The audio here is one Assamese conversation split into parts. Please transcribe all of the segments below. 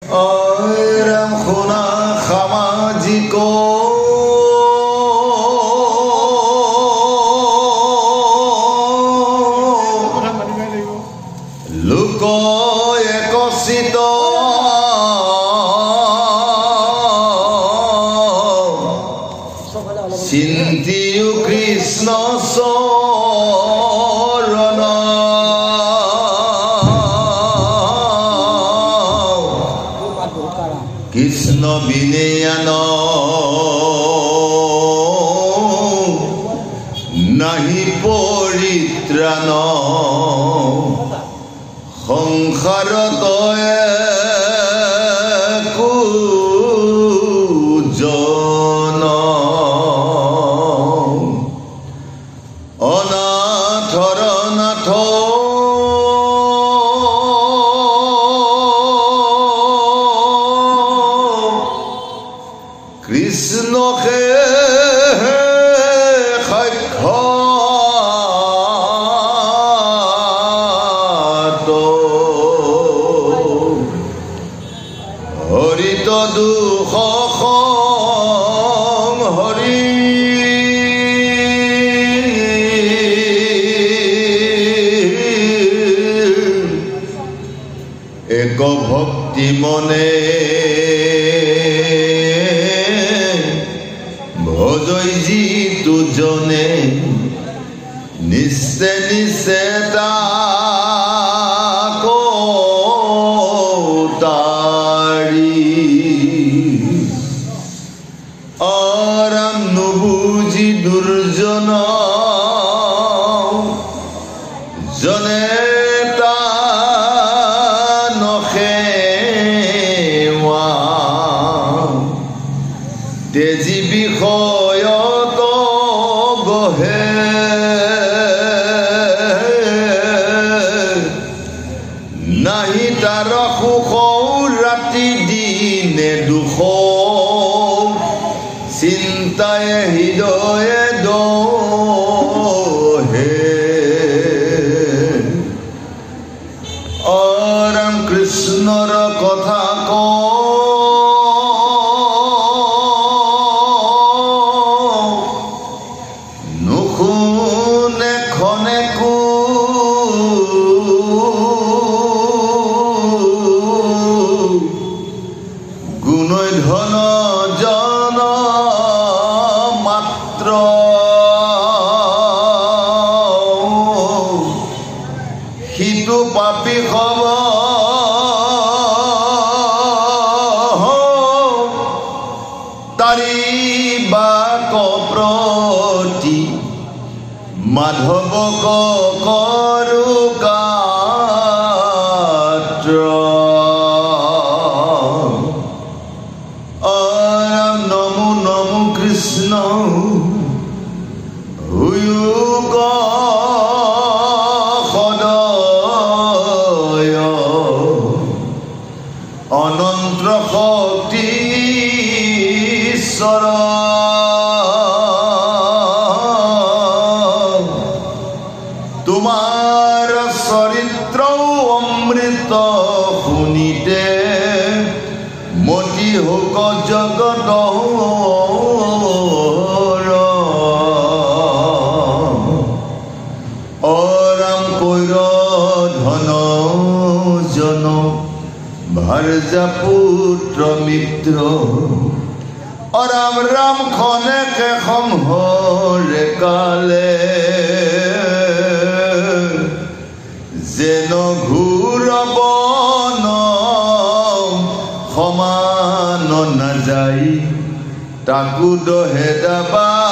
ৰাম খুনা সামাজিক লোক একচিত চিন্তিও কৃষ্ণ চৰণ কৃষ্ণ বিনয়ান নাহি পৰিত্ৰাণ সংসাৰত একো জন অনাথৰ নাথ কৃষ্ণকে সাক্ষাৎ হৰিত দুখ হৰি এক ভক্তি মনে ভজই যিটো জনে নিশ্চে নিশ্চে তাকো তাৰি আৰাম নুবুজি দুৰ্জন জনে তেজি বিষয়ত গহে নাহি তাৰ সুখ ৰাতি দিনে দুখ চিন্তায় হৃদয়ে দহে ৰাম কৃষ্ণৰ কথা ধন জন মাত্ৰ সিটো পাপী হব তাৰি বাক প্ৰতি মাধৱক কৰো গাত্ৰ নমো নমো কৃষ্ণ হুয়ুক সদয় অনন্ত শক্তি ঈশ্বৰ তোমাৰ চৰিত্ৰ অমৃত শুনিতে মতি হোক জগত অৰাম কৈৰ ধন জন ভাৰ্যা পুত্ৰ মিত্ৰ অৰাম ৰাম খনেকে সংহৰে কালে যেন ঘূৰব সমান নাযায় তাকো দহে দাবানলে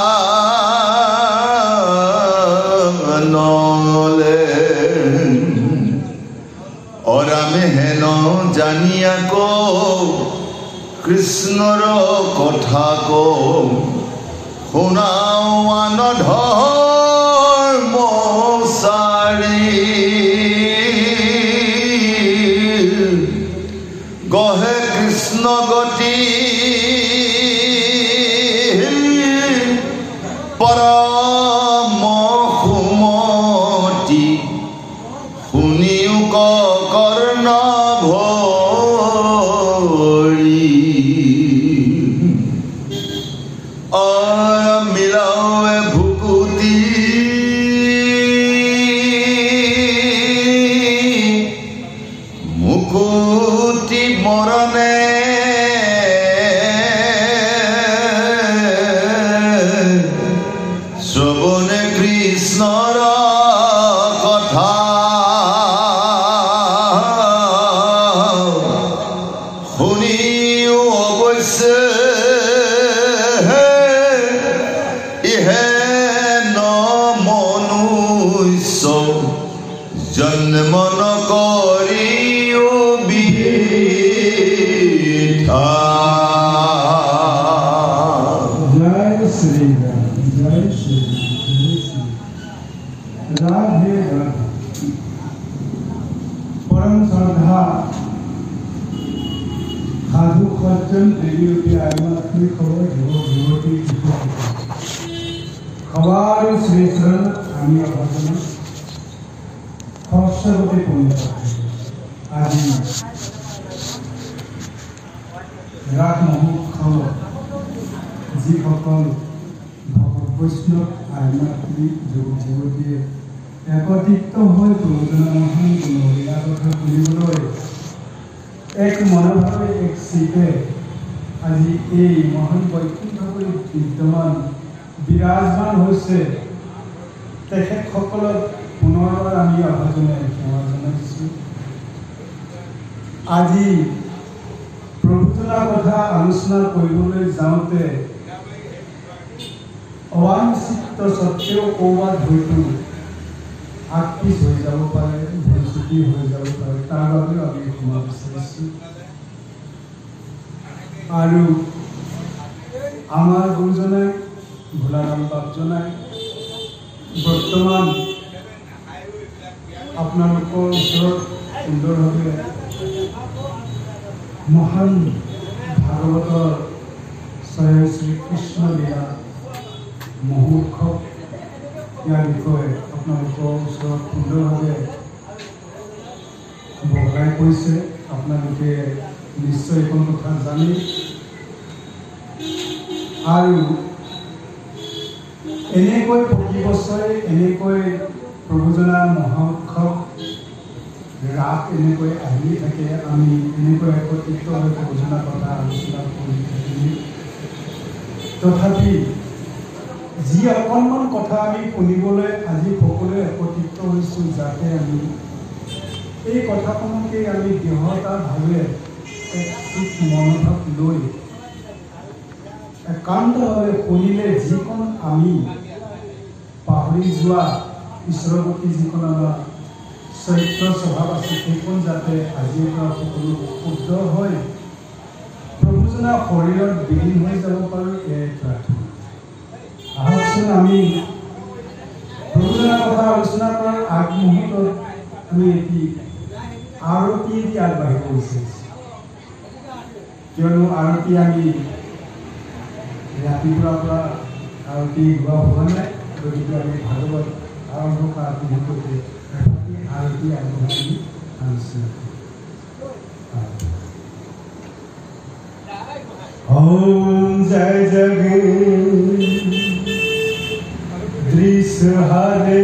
অৰামে হেন জানি আকৌ কৃষ্ণৰ কথা কওঁ শুনাও আন ধৰ্ম চাৰি গহে কৃষ্ণ গতি পৰম সুমতি শুনিও কৰ্ণ ভোগ মৰণে শ্ৰৱণে কৃষ্ণৰ কথা শুনিও অৱশ্যে ইহে ন মনুষ্য জন্ম নকৰিও বৃথা। जय श्री राम, जय श्री राधे राधे। परम श्रद्धा साधु सज्जन देवी आत्मा खबर युवती खबर श्रीचरण आम्ही भजन खरस्वती पुण्य আজি রাগ মহোৎসৱ যিসকল ভকত বৈষ্ণৱ আইমাতৃ যুৱক যুৱতীয়ে একত্ৰিত হৈ গুৰুজনা মহান গুণলীলা কথা শুনিবলৈ এক মনোভাৱে এক চিতে আজি এই মহান বৈকুণ্ঠপুৰীত বিদ্যমান বিৰাজমান হৈছে তেখেতসকলক পুনৰবাৰ আমি আভাজনে সেৱা জনাইছোঁ। আজি প্ৰভুজনাৰ কথা আলোচনা কৰিবলৈ যাওঁতে অবাঞ্ছিত স্বত্বেও ক'ৰবাত হয়তো আগপিছ হৈ যাব পাৰে, ভুলচুকি হৈ যাব পাৰে, তাৰ বাবেও আমি ক্ষমা বিচাৰিছোঁ। আৰু আমাৰ গুৰুজনাই ভোলাৰাম বাপজনাই বৰ্তমান আপোনালোকৰ ওচৰত সুন্দৰভাৱে মহান ভাগৱতৰ স্বয়ং শ্ৰীকৃষ্ণ লীলা মহোৎসৱ ইয়াৰ বিষয়ে আপোনালোকৰ ওচৰত সুন্দৰভাৱে বহলাই কৈছে। আপোনালোকে নিশ্চয় এইখন কথা জানে। আৰু এনেকৈ প্ৰতি বছৰে এনেকৈ প্ৰভুজনা মহোৎসৱ ৰাস এনেকৈ আহি থাকে। আমি এনেকৈ একত্ৰিত হৈ প্ৰভুজনাৰ কথা আলোচনা কৰি থাকিম। তথাপি যি অকণমান কথা আমি শুনিবলৈ আজি সকলোৱে একত্ৰিত হৈছোঁ, যাতে আমি এই কথাসমূহকে আমি দৃঢ়তাভাৱে এক ঠিক মনোভাৱ লৈ একান্তভাৱে শুনিলে যিকণ আমি পাহৰি যোৱা ঈশ্বৰৰ প্ৰতি যিকণ আমাৰ চৰিত্ৰ স্বভাৱ আছে সেইকণ যাতে আজিৰ পৰা সকলো শুদ্ধ হয় প্ৰভুজনাৰ শৰীৰত বিলীন হৈ যাব পাৰোঁ, এয়াই প্ৰাৰ্থনা। আহকচোন আমি প্ৰভুজনাৰ কথা আলোচনা কৰাৰ আগমুহূৰ্তত আমি এটি আৰতি দি আগবাঢ়িব বিচাৰিছোঁ। কিয়নো আৰতি আমি ৰাতিপুৱাৰ পৰা আৰতি গোৱা হোৱা নাই, গতিকে আমি ভাগৱত আৰম্ভ কৰাৰ মুহূৰ্ততে আৰতি আগবঢ়াই আলোচনা ओम जय जगदीश हरे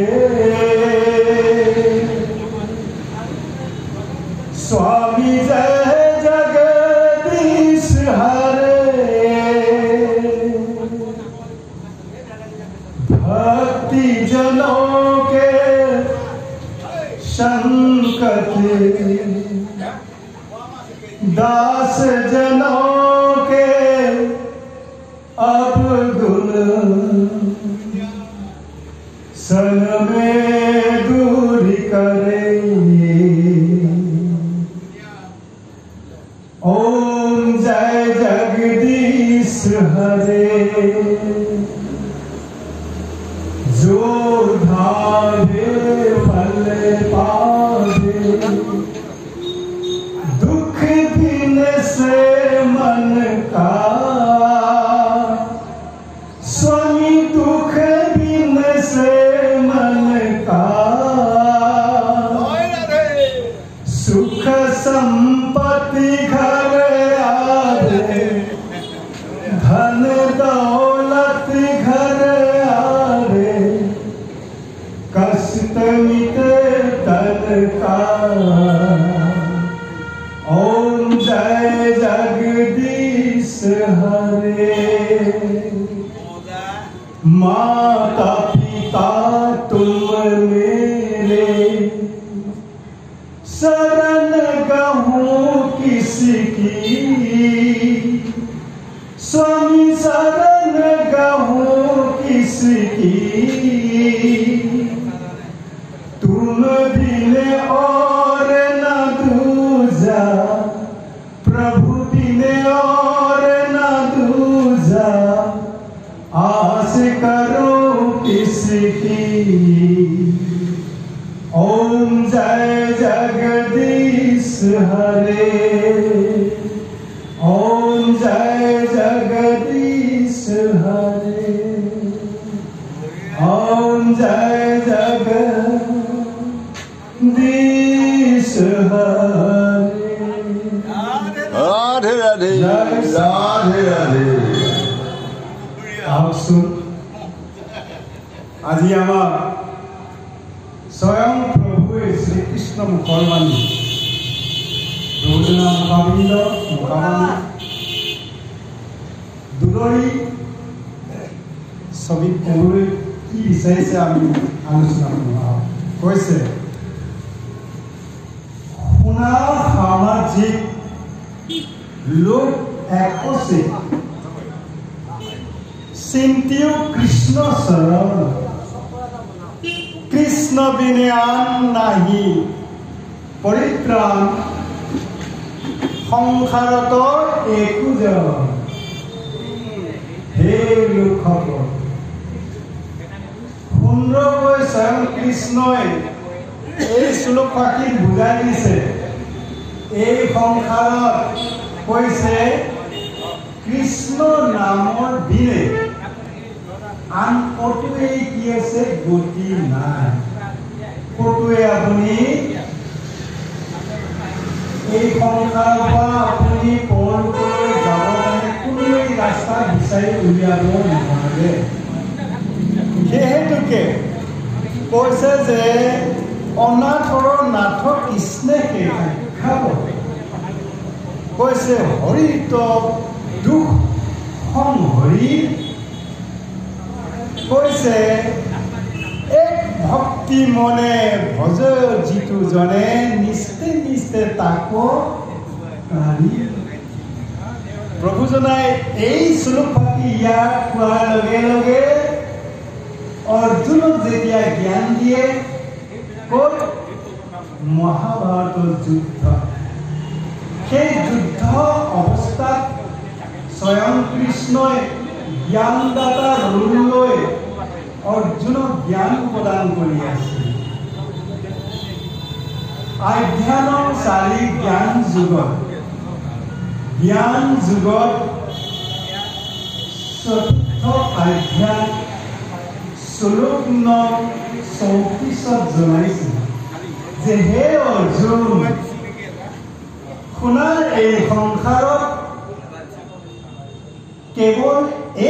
स्वामी जय जगदीश हरे भक्ति जनों के संकट दास जनों अब गुण सन में दूर करेंगे। ओम जय जगदीश हरे जो धारे फल पावे दुख दिन से मन का स्वामी दुख दिन से मन का सुख संपत्ति घर आवे धन दौलत घर आवे कस हरे माता पिता तुम मेरे शरण गहूँ किसकी स्वामी शरण गहूँ किसकी तुम बिन और न दूजा प्रभु बिन और न दूजा आस करो किसकी ओम जय जगदीश हरे ओम जय जगदीश हरे ओम जय जगदीश हरे राधे राधे राधे राधे आउसुन আজি আমাৰ স্বয়ং প্ৰভুৱে শ্ৰীকৃষ্ণ মুখৰবাণী ৰঘুনাথ মুখাবিন্দ মুখাবাণী দুলৰী ছবি ক'বলৈ কি বিচাৰিছে আমি আলোচনা কৰোঁ কৈছে শুনা সামাজিক লোক একছে চিন্তিও কৃষ্ণ শৰণ কৃষ্ণ বিনে আন নাহি পৰিত্ৰাণ সংসাৰত একো জন হে লোকসকল সুন্দৰকৈ স্বয়ং কৃষ্ণই এই শ্লোকফাঁকিত বুজাই দিছে এই সংসাৰত কৈছে কৃষ্ণ নামৰ বিনে আন কতোৱে কি আছে গতি নাই কতোৱে আপুনি এই সংসাৰৰ পৰা আপুনি পৰলোকলৈ যাব কাৰণে কোনোৱে ৰাস্তা বিচাৰি উলিয়াব নোৱাৰে সেহেতুকে কৈছে যে অনাথৰ নাথ কৃষ্ণে খাব কৈছে হৰিত দুখ সংহৰি কৈছে এক ভক্তি মনে ভজ যিটো জনে নিস্তে নিস্তে তাকো প্ৰভুজনাই এই শ্লোকফাঁকি ইয়াক কোৱাৰ লগে লগে অৰ্জুনক যেতিয়া জ্ঞান দিয়ে ক'ত মহাভাৰতৰ যুদ্ধ সেই যুদ্ধ অৱস্থাত স্বয়ং কৃষ্ণই জ্ঞানদাতা ৰূপ লৈ অৰ্জুনক জ্ঞান প্ৰদান কৰি আছে আধ্যানৰ 4 জ্ঞান যুগত চতুৰ্থ অধ্যায় শ্লোক নং 34 জনাইছে যে হে অৰ্জুন শুনাৰ এই সংসাৰত কেৱল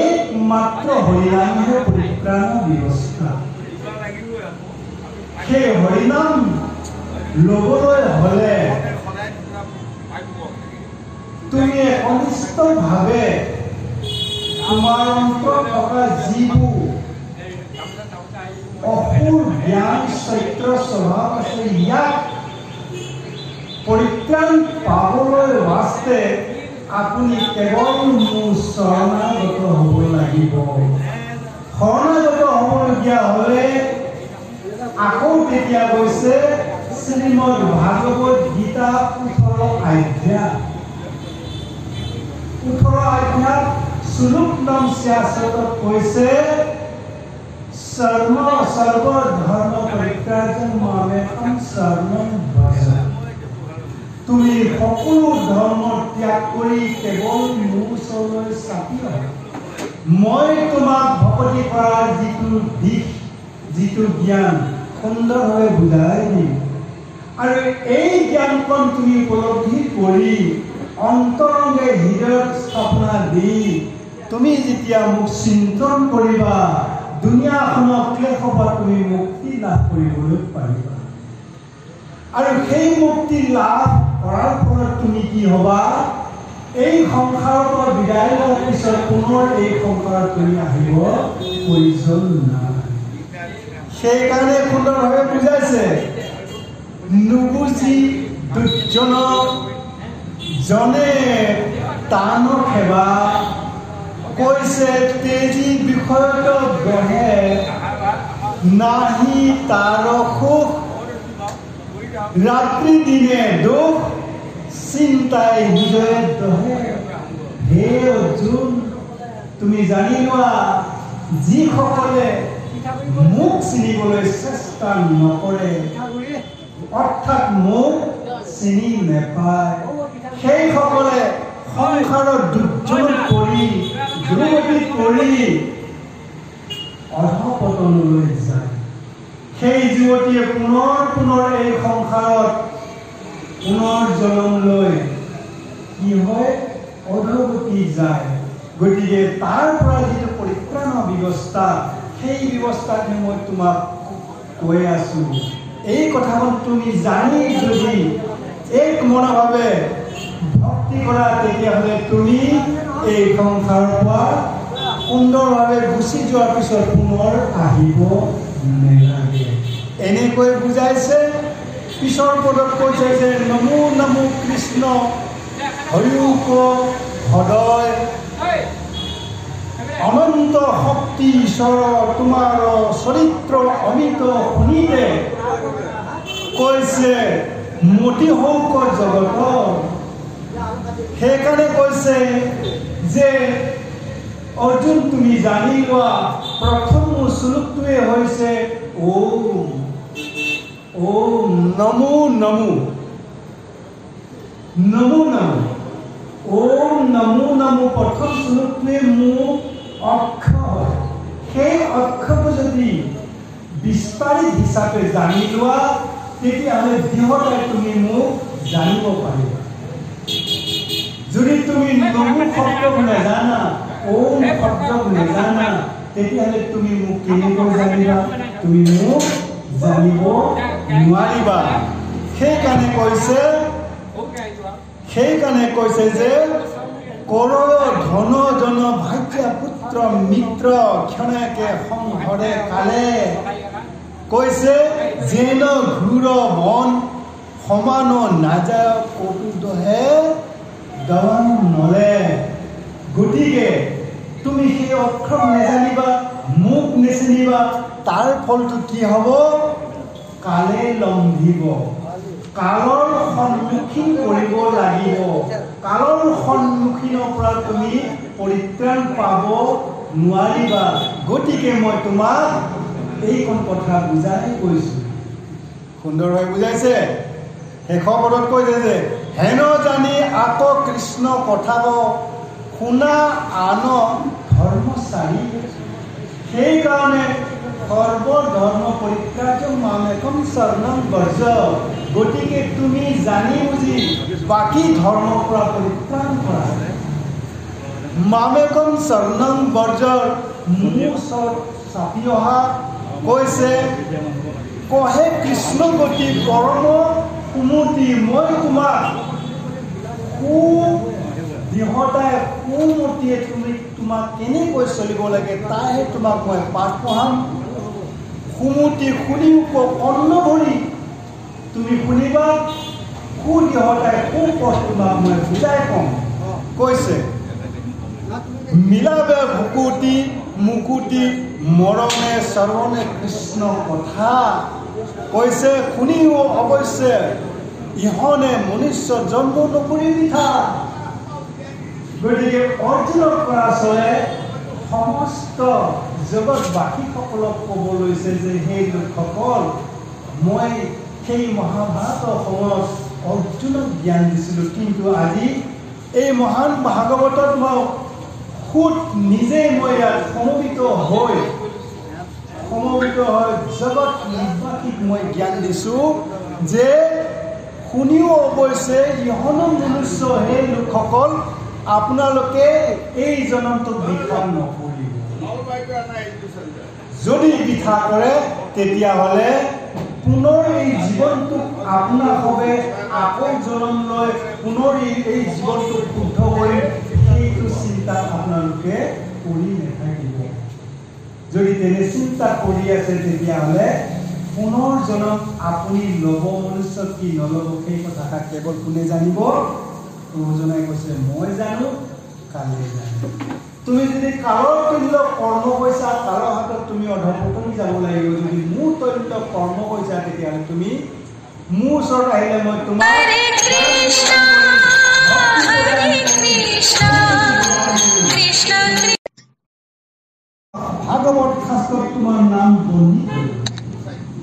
একমাত্ৰ হৰিনামহে পৰিত্ৰাণৰ ব্যৱস্থা সেই হৰিনাম ল'বলৈ হ'লে তুমি অনিষ্টভাৱে তোমাৰ অন্তৰত থকা যিবোৰ অসুৰ জ্ঞান চৈত্ৰ স্বভাৱ আছে ইয়াক পৰিত্ৰাণ পাবলৈ বাস্তে আপুনি কেৱল মোৰ শৰণাগত হ'ব লাগিব শৰণাগত হ'বলগীয়া হ'লে আকৌ তেতিয়া কৈছে শ্ৰীমদ ভাগৱত গীতা 18 অধ্যায় শ্লোক নং 66 কৈছে সৰ্ব ধৰ্ম পৰিত্যাজ্য মামেহং শৰণং ভজ তুমি সকলো ধৰ্ম ত্যাগ কৰি কেৱল মোৰ ওচৰলৈ চাপি আহা মই তোমাক ভক্তি কৰাৰ যিটো দিশ যিটো জ্ঞান সুন্দৰভাৱে বুজাই দিম আৰু এই জ্ঞানকণ তুমি উপলব্ধি কৰি অন্তৰংগে হৃদয়ত স্থাপনা দি তুমি যেতিয়া মোক চিন্তন কৰিবা দুনিয়াখনৰ ক্লেশৰ পৰা তুমি মুক্তি লাভ কৰিবলৈ পাৰিবা আৰু সেই মুক্তি লাভ কৰাৰ ফলত তুমি কি হ'বা এই সংসাৰৰ পৰা বিদায় লোৱাৰ পিছত পুনৰ এই সংসাৰত তুমি আহিব প্ৰয়োজন নাই। সেইকাৰণে সুন্দৰভাৱে বুজাইছে, নুবুজি দুৰ্জন জনে তান সেৱা কৈছে, তেজি বিষয়ত গঢ়ে নাহি তাৰ সুখ, ৰাত্ৰি দিনে দুখ চিন্তাই হৃদয়ে দহে। হে অৰ্জুন, তুমি জানি লোৱা, যিসকলে মোক চিনিবলৈ চেষ্টা নকৰে, অৰ্থাৎ মোক চিনি নেপায়, সেইসকলে সংসাৰৰ দুৰ্যোগত পৰি দুৰ্গতিত পৰি অধঃপতনলৈ যায়। সেই যুৱতীয়ে পুনৰ পুনৰ এই সংসাৰত পুনৰ জন্ম লৈ কি হয়, অধোগতি যায়। গতিকে তাৰ পৰা যিটো পৰিত্ৰাণৰ ব্যৱস্থা, সেই ব্যৱস্থাখিনি মই তোমাক কৈ আছো। এই কথাখন তুমি জানি যদি এক মনোভাৱে ভক্তি কৰা, তেতিয়াহ'লে তুমি এই সংসাৰৰ পৰা সুন্দৰভাৱে গুচি যোৱাৰ পিছত পুনৰ আহিব নেলাগে। এনেকৈ বুজাইছে। পিছৰ পদত কৈছে যে নমো নমো কৃষ্ণ হৰিক হৃদয় অনন্ত শক্তি ঈশ্বৰ তোমাৰ চৰিত্ৰ অমিত শুনিতে কৈছে মতি হৌক জগত। সেইকাৰণে কৈছে যে অৰ্জুন, তুমি জানি লোৱা, প্ৰথম শ্লোকটোৱে হৈছে ওম ওম নমো নমো নমো নমো ওম নমো নমো। প্ৰথম শ্লোকটোৱে মোৰ অক্ষৰ। সেই অক্ষৰটো যদি বিস্তাৰিত হিচাপে জানি লোৱা, তেতিয়াহ'লে বৃহৎ তুমি মোক জানিব পাৰিবা। যদি তুমি নমো শব্দক নাজানা, ওম শব্দক নাজানা, তেতিয়াহ'লে তুমি মোক কেনেকৈ জানিবা? তুমি মোক জানিব নোৱাৰিবা। সেইকাৰণে কৈছে যে কৰ ধন জন ভাগ্য পুত্ৰ মিত্ৰ ক্ষণেকে সংহৰে কালে। কৈছে যেন ঘূৰ বন সমান নাযায় কটুদহে দন নলে। গতিকে তুমি সেই অক্ষৰ নেজানিবা, মোক নেচিনিবা, তাৰ ফলটো কি হ'ব? কালে লম্ভিব। কালৰ সন্মুখীন কৰিব লাগিব। কালৰ সন্মুখীনৰ পৰা তুমি পৰিত্ৰাণ পাব নোৱাৰিবা। গতিকে মই তোমাক এইখন কথা বুজাই কৈছো। সুন্দৰভাৱে বুজাইছে। শেষৰ পদত কৈছে যে হেন জানি আকৌ কৃষ্ণ কথাব শুনা আন ধৰ্মচাৰী। সেইকাৰণে সৰ্বধৰ্ম পৰিত্যাজ্য মামেকম শৰণম ব্ৰজ। গতিকে তুমি জানি বুজি বাকী ধৰ্মৰ পৰা পৰিত্ৰাণ কৰা। মামেকম শৰণম ব্ৰজ, মোৰ ওচৰত চাপি অহা। কৈছে কহে কৃষ্ণ গতি পৰম সুমতি। মই তোমাক দৃঢ়তাই সুমতিয়ে তোমাক কেনেকৈ চলিব লাগে তাইহে তোমাক মই পাঠ পঢ়াম। সুমতি শুনিও কৰ্ণ ভৰি তুমি শুনিবা, সুদৃঢ়তাই সুপথ তোমাক মই বুজাই কম। কৈছে মিলাবে ভুকুতি মুকুতি মৰমে শ্ৰৱণে কৃষ্ণ কথা। কৈছে শুনিও অৱশ্যে ইহনে মনুষ্য জন্ম নকৰি মিঠা। গতিকে অৰ্জুনৰ পৰা চলে সমস্ত জগতবাসীসকলক ক'ব লৈছে যে সেই লোকসকল, মই সেই মহাভাৰতৰ সময়ত অৰ্জুনক জ্ঞান দিছিলোঁ, কিন্তু আজি এই মহান ভাগৱতত মই খুদ নিজে মই ইয়াত সমবেত হৈ জগত নিবাসীক মই জ্ঞান দিছোঁ যে শুনিও অৱশ্যে ইহনো মনুষ্য সেই লোকসকল আপোনালোকে এই জনমটোক বৃথা নকৰিব। যদি বৃথা কৰে তেতিয়াহ'লে পুনৰ এই জীৱনটোক আপোনাৰ বাবে আকৌ জনম লৈ পুনৰ এই জীৱনটোক শুদ্ধ কৰি আপোনালোকে কৰি নাথাকিব। যদি তেনে চিন্তা কৰি আছে তেতিয়াহ'লে পুনৰ জনক আপুনি ল'ব মনুষ্য কি নল'ব সেই কথাটা কেৱল কোনে জানিব? প্ৰভুজনাই কৈছে মই জানো, কালিয়ে জানো। তুমি যদি কালৰ তুল্য কৰ্ম কৰিছা, কালৰ হাতত তুমি অধপতন যাব লাগিব। যদি মোৰ তুল্য কৰ্ম কৰিছা তেতিয়াহ'লে তুমি মোৰ ওচৰত আহিলে মই তোমাৰ ভাগৱত শাস্ত্ৰত তোমাৰ নাম বৰ্ণিত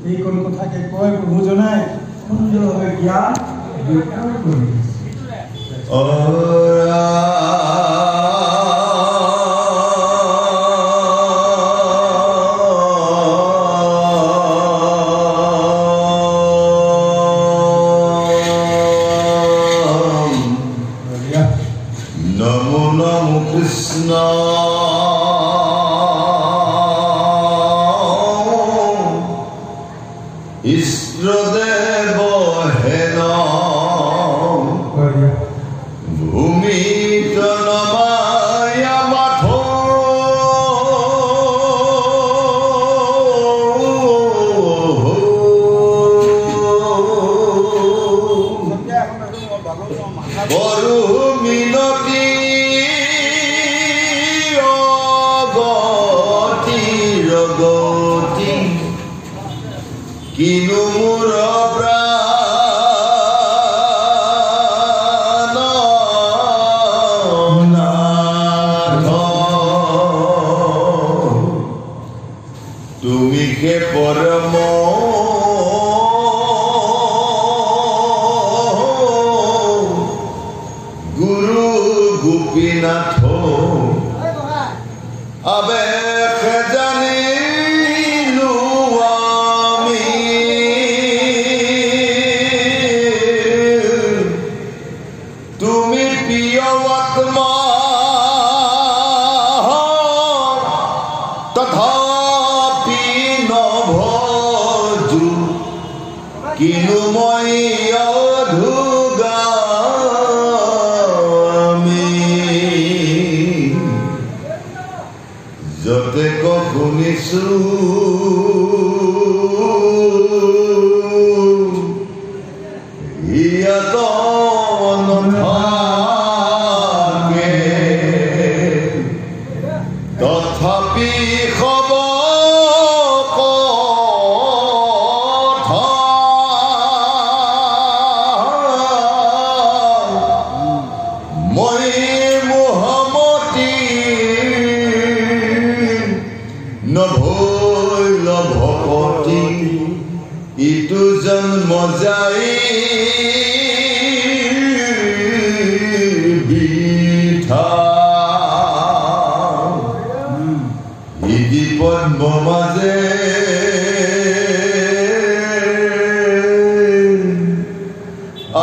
এইকণ কথাকে কয় প্ৰভুজনাই সুন্দৰভাৱে জ্ঞান বিজ্ঞান কৰি নমো নমো কৃষ্ণ ইষ্টদেব হেন ভূমিত নমায়া মাথ বড়ো মিনতি অগতি ৰগতি কিনো মোৰ প্রাণনাথ তুমি কে পরম গুরু গোপীনাথ আবে জানিলু আমি তুমি প্রিয় আত্মা তথাপি নভজু কিনু মই অধুগামী যতে শুনিছো ইয়াত নথাকে তথাপি কথা মই মোহামতি নভৈল ভকতি ইটো জন্ম যাই বিঠা ইদি পদ্ম মাজে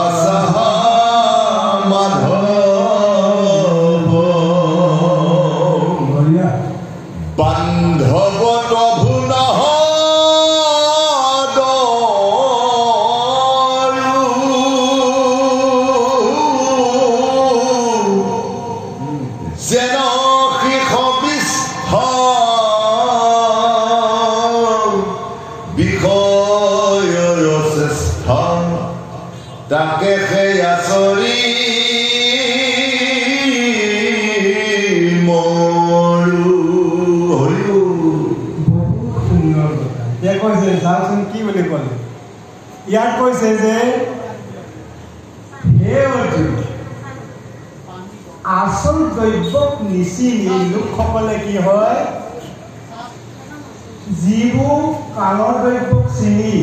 আসাহা মাধৱ বান্ধৱ প্ৰভু যেন বিষয়ৰ চেষ্টা তাকে সেয়া চৰি মৰু হৰিও। বহুত সুন্দৰ কথা এতিয়া কৈছে চাওকচোন কি বুলি ক'লে ইয়াত কৈছে যে হে অৰ্জুন আচল দ্ৰব্যক নিচিনি লোকসকলে কি হয় যিবোৰ কালৰ দ্ৰব্যক চিনি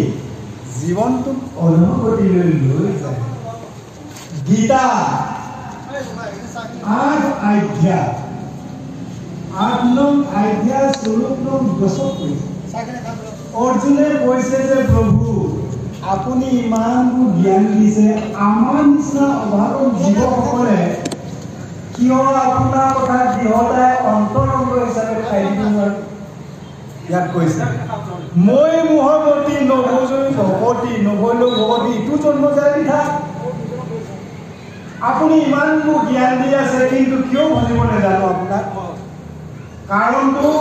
জীৱনটোক অধোগতিলৈ লৈ যায়। গীতা 8 অধ্যায় 8 নং অধ্যায় 16 নং দশক কৈছে অৰ্জুনে কৈছে যে প্ৰভু আপুনি ইমানবোৰ জ্ঞান দিছে আমাৰ নিচিনা অভাৱৰ জীৱসকলে কিয় আপোনাৰ কথা দৃঢ়তাই অন্তৰংগ হিচাপে খাই দিব নোৱাৰো। ইয়াত কৈছে মই মোহমতি নভজৈ ভকতি নভৈলো ভকতি ইটো জন্ম যায় বিধা। আপুনি ইমান মোক জ্ঞান দি আছে কিন্তু কিয় ভজিব নাজানো আপোনাক কাৰণটো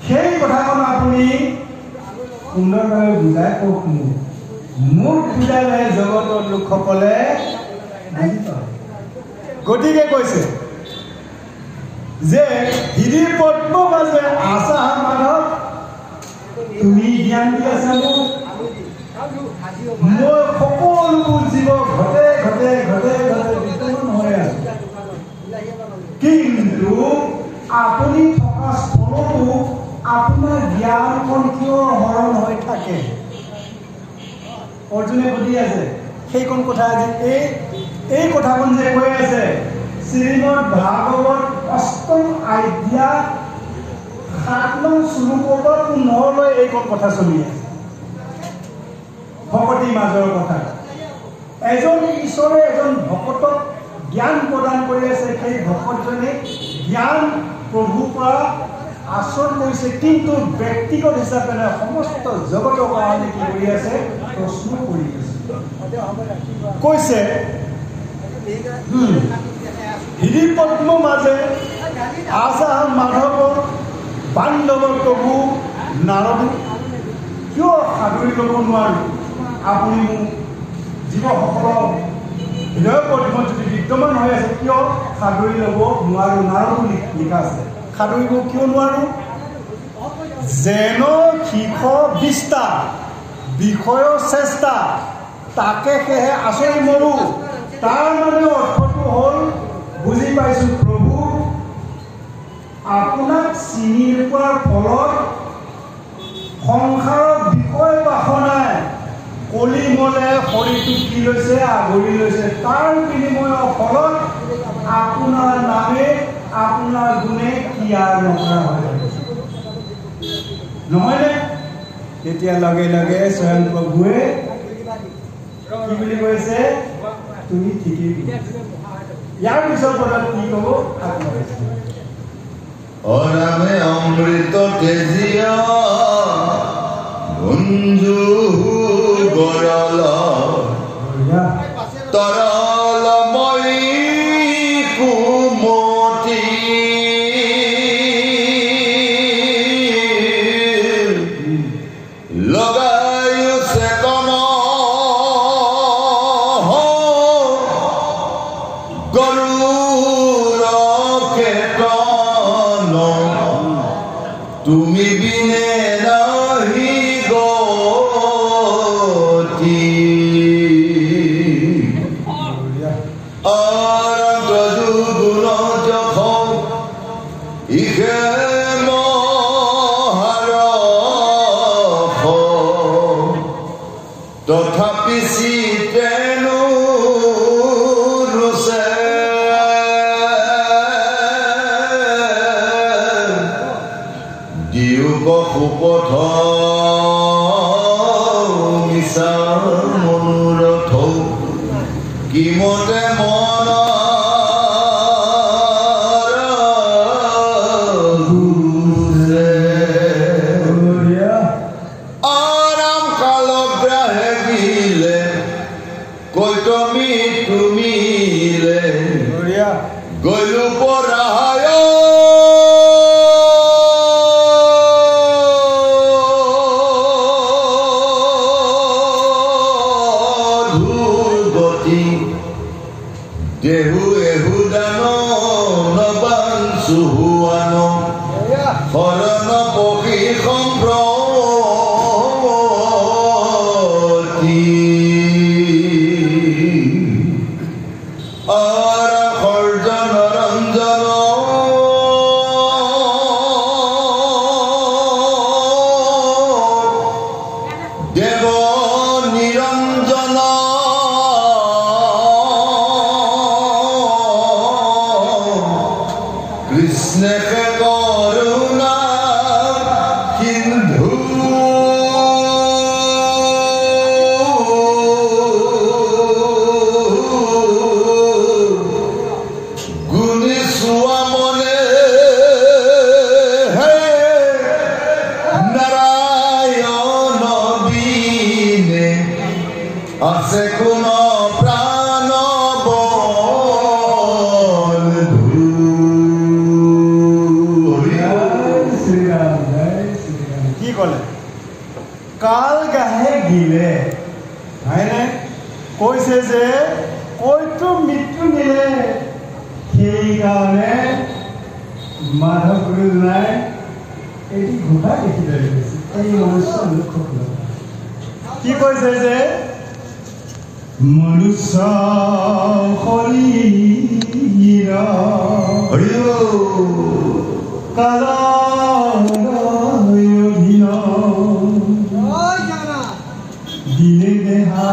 সেই কথাখন আপুনি সুন্দৰভাৱে বুজাই কওক মোক বুজালে জগতৰ লোকসকলে বুজি পায়। গতিকে কৈছে যে হৃদি পদ্ম মাজে আশা মাধৱ তুমি জ্ঞান দি আছা মোক মই সকলোবোৰ জীৱ ঘটে ঘটে ঘটে ঘটে বিদ্যমান হৈ আছো কিন্তু আপুনি থকা স্থলতো আপোনাৰ জ্ঞানখন কিয় হৰণ হৈ থাকে অৰ্জুনে সুধি আছে সেইকণ কথা আজি এই কথাখন যে কৈ আছে শ্ৰীমদ ভাগৱত অষ্টম অধ্যায় 7 নং শ্লোকৰ 15লৈ এইকণ কথা চলি আছে ভকতিৰ মাজৰ কথা এজন ঈশ্বৰে এজন ভকতক জ্ঞান প্ৰদান কৰি আছে সেই ভকতজনে জ্ঞান প্ৰভুৰ পৰা আশ্ৰয় কৰিছে কিন্তু ব্যক্তিগত হিচাপে সমস্ত জগতৰ কাৰণে কি কৰি আছে প্ৰশ্ন কৰি আছে কৈছে হৃদি পদ্ম মাজে আশা মাধৱ বান্ধৱ প্ৰভু নাৰদ কিয় সাদৰি ল'ব নোৱাৰো আপুনি মোক জীৱসকলক হৃদয় পদ্মত যদি বিদ্যমান হৈ আছে কিয় সাদৰি ল'ব নোৱাৰো নাৰদো লিখা আছে সাদৰিব কিয় নোৱাৰো যেন শিখ বিস্তা বিষয় চেষ্টা তাকে সেহে আচৰি মৰো তাৰ মানে অৰ্থটো হ'ল বুজি পাইছো প্ৰভু আপোনাক চিনি পোৱাৰ ফলত সংসাৰৰ বিষয় বাসনাই কলি মনে শৰীৰটো কি লৈছে আগুৰি লৈছে তাৰ বিনিময়ৰ ফলত আপোনাৰ নামে আপোনাৰ গুণে ক্ৰিয়াৰ নকৰা হৈ গৈছে নহয়নে তেতিয়া লগে লগে স্বয়ং প্ৰভুৱে কি বুলি কৈছে তুমি ঠিকেই ইয়াৰ পিছত পদত কি ক'ব অৰামে অমৃত তেজিয়া গুঞ্জু গৰল তৰলময়ী কুমতি লগায়ু চেতন গৰুৰ কেতন তুমি বিনে নাহি গতি গুণ যখ ইহে মহাৰ তথাপি চিতেনো ৰুচে সুপথ মিছা মনোৰথ কিমতে মন আৰাম কালগ্ৰাহে গিলে কৈতমি তুমিলে গলো পৰায় দেহু এহু দান নবান সুহুৱান শৰণ পক্ষী সম্প্ৰতি অৰ্জন ৰঞ্জন দেৱ নিৰঞ্জন কৃষ্ণকে কৰুণা সিন্ধু গুণী চোৱা মনে হে নাৰায়ণ বিনে আছে কোন প্ৰাণ বন্ধু কাৰণে মাধৱ গুৰুজনাই এটি ঘোষা লিখি লৈ গৈছে এই মনুষ্য লোকসকলক কি কৈছে যে মনুষ্য শৰীৰ কালয়ধীন দিনে দেহা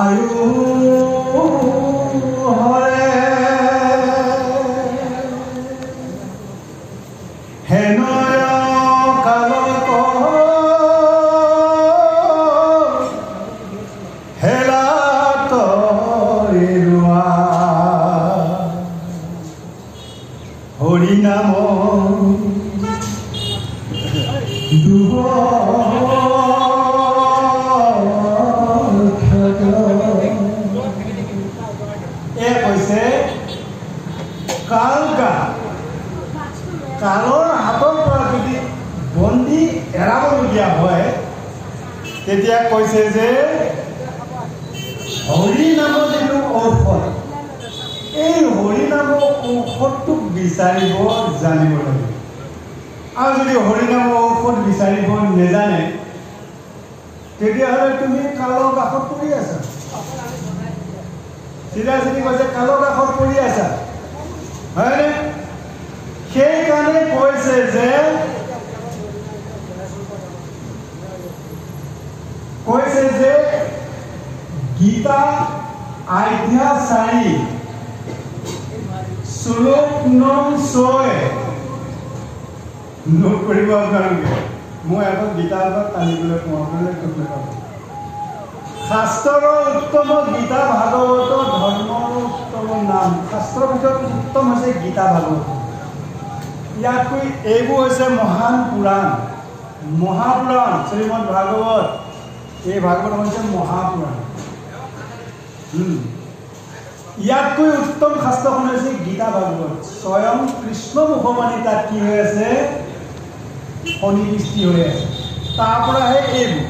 আয়ু হৰে হেনয় কালক হেলাত এৰুৱা হৰি নাম কৈছে কালৰ হাতৰ পৰা যদি বন্দী এৰাবলগীয়া হয় তেতিয়া কৈছে যে হৰি নামৰ যিটো ঔষধ এই হৰি নামৰ ঔষধটোক বিচাৰিব জানিব লাগে আৰু যদি হৰি নামৰ ঔষধ বিচাৰিব নেজানে তেতিয়াহ'লে তুমি কালৰ কাষত পৰি আছা চিধা চিধি কৈছে কালৰ কাষত পৰি আছা হয়নে সেইকাৰণে কৈছে যে গীতা আধ্যায় 4 শ্লোক নং 6 নোট কৰিব আপোনালোকে মই এখন গীতাৰ পৰা টানিবলৈ পঢ়িবলৈ খুব নাপাব শাস্ত্ৰৰ উত্তম গীতা ভাগৱত ধৰ্মৰ উত্তম নাম শাস্ত্ৰৰ ভিতৰত উত্তম হৈছে গীতা ভাগৱত ইয়াতকৈ এইবোৰ হৈছে মহান পুৰাণ মহাপুৰাণ শ্ৰীমদ ভাগৱত এই ভাগৱত হৈছে মহাপুৰাণ ইয়াতকৈ উত্তম শাস্ত্ৰখন হৈছে গীতা ভাগৱত স্বয়ং কৃষ্ণ মুখবাণী তাত কি হৈ আছে সন্নিৱিষ্ট হৈ আছে তাৰ পৰাহে এইবোৰ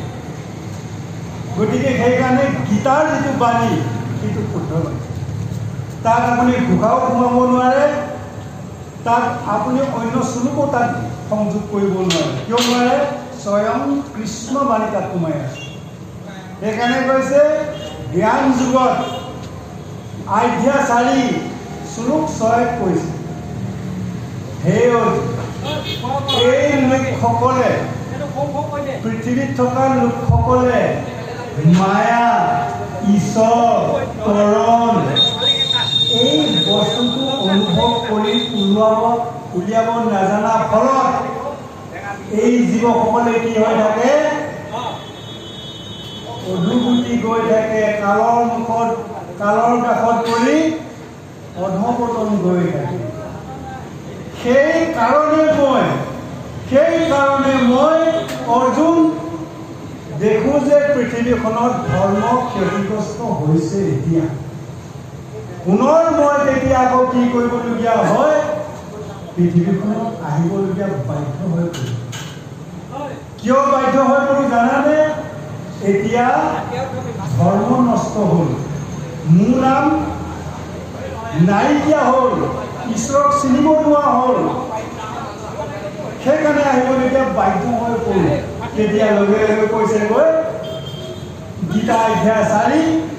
গতিকে সেইকাৰণে গীতাৰ যিটো বাণী সেইটো শুদ্ধ বাণী তাত আপুনি ঘোষাও সোমাব নোৱাৰে তাত আপুনি অন্য শ্লোকো তাত সংযোগ কৰিব নোৱাৰে কিয় নোৱাৰে স্বয়ং কৃষ্ণ বাণী তাত সোমাই আছে সেইকাৰণে কৈছে জ্ঞান যুগত আধ্যায় 4 শ্লোক 6 কৈছে হে এই লোকসকলে পৃথিৱীত থকা লোকসকলে মায়া ঈশ্বৰ তৰণ এই বস্তুটো অনুভৱ কৰি উলিয়াব নাজানা ফলত এই জীৱসকলে কি হৈ থাকে অধুগুটি গৈ থাকে কালৰ মুখত কালৰ কাষত পৰি অধপতন গৈ থাকে সেই কাৰণে মই অৰ্জুন দেখো যে পৃথিৱীখনত ধৰ্ম ক্ষতিগ্ৰস্ত হৈছে এতিয়া পুনৰ মই তেতিয়া আকৌ কি কৰিবলগীয়া হয় পৃথিৱীখনত আহিবলগীয়া বাধ্য হৈ পৰিম কিয় বাধ্য হৈ পৰো জানানে এতিয়া ধৰ্ম নষ্ট হ'ল মোৰ নাম নাইকিয়া হ'ল ঈশ্বৰক চিনিব নোৱাৰা হ'ল সেইকাৰণে আহিবলগীয়া বাধ্য হৈ পৰো তেতিয়া লগে লগে কৈছে গৈ গীতা অধ্যায় 4